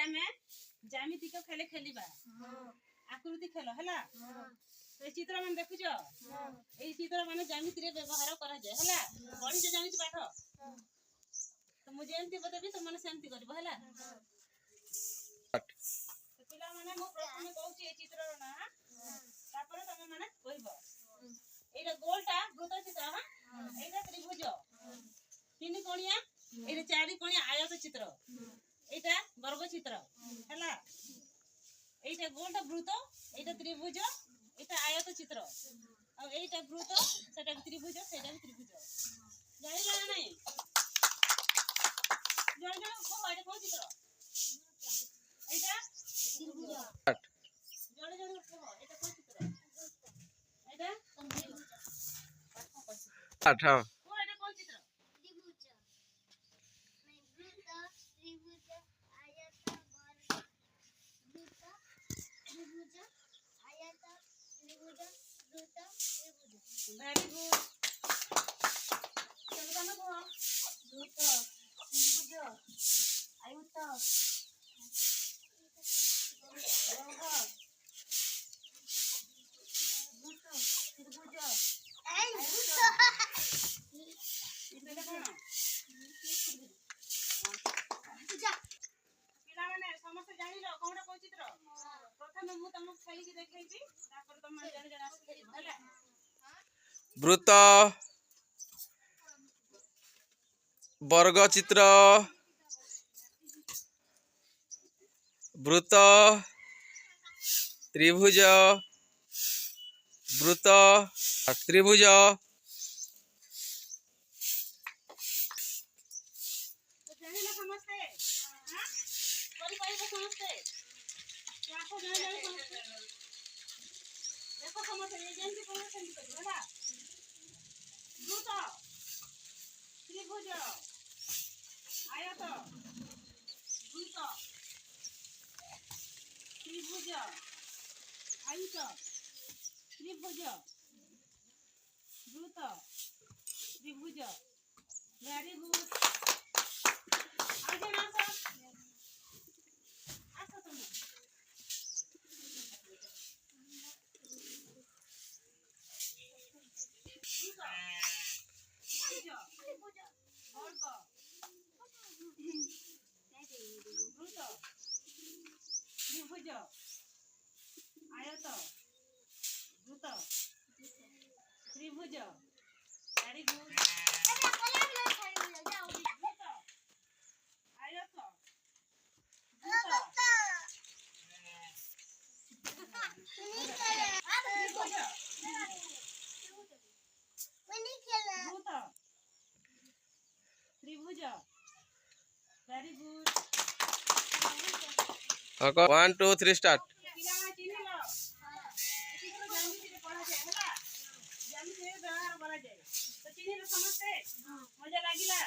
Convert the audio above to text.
आमे ज्यामिति को खेले खेलिबा आकृति खेल हला तो चित्र मन देखुछ ए चित्र माने ज्यामिति रे व्यवहार करा जाय हला बड़ी जे ज्यामिति पाठ तो मुझे एमती बतेबी तो माने सेमती करबो हला तो पिला माने मो प्रथमे कहूची ए चित्र रो ना तापर तमे माने कहबो एटा गोलटा वृत्त चित्र हां एटा त्रिभुज तीन कोणिया एटा चारि कोणिया आयत चित्र एटा वर्ग चित्र हला एटा गोलटा वृत्त एटा त्रिभुज एटा आयत चित्र और एटा वृत्त सेटा त्रिभुज सेटा त्रिभुज जाई जाना नहीं जण जण को एटा को चित्र एटा त्रिभुज जण जण को एटा को चित्र एटा आठ हां को एटा को चित्र त्रिभुज नहीं वृत्त त्रिभुज आयत वर्ग वृत्त त्रिभुज आयत त्रिभुज वृत्त त्रिभुज वेरी गुड चलो तने को वृत्त त्रिभुज आयत वर्ग वृत्त त्रिभुज इतने कोन पिला माने समस्त जानि लो कोनटा को चित्र प्रथमे मु तुम खेली के देखैबी तापर तुम जण जण आस खेली हला वृत्त वर्ग चित्र वृत्त त्रिभुज वृत्त त्रिभुज तो जानि लो समस्त हां कोई कोई समस्त आको जण जण समस्त देखो समस्त ये जेंति कोन सेंति करी हला वृत्त त्रिभुज आयत वृत्त त्रिभुज आयत त्रिभुज वृत्त त्रिभुज वेरी गुड आज ना आसा तुम त्रिभुज वर्ग वृत्त त्रिभुज आयत वृत्त त्रिभुज वेरी गुड वृत्त आयत वृत्त त्रिभुज वृत्त त्रिभुज वेरी गुड 1 2 3 स्टार्ट पिलामा चिन्हलो एठी को ज्यामिति रे पढ़ा जाय हला ज्यामिति रे व्यवहार करा जाय तो चिन्हलो समझते मजा लागिला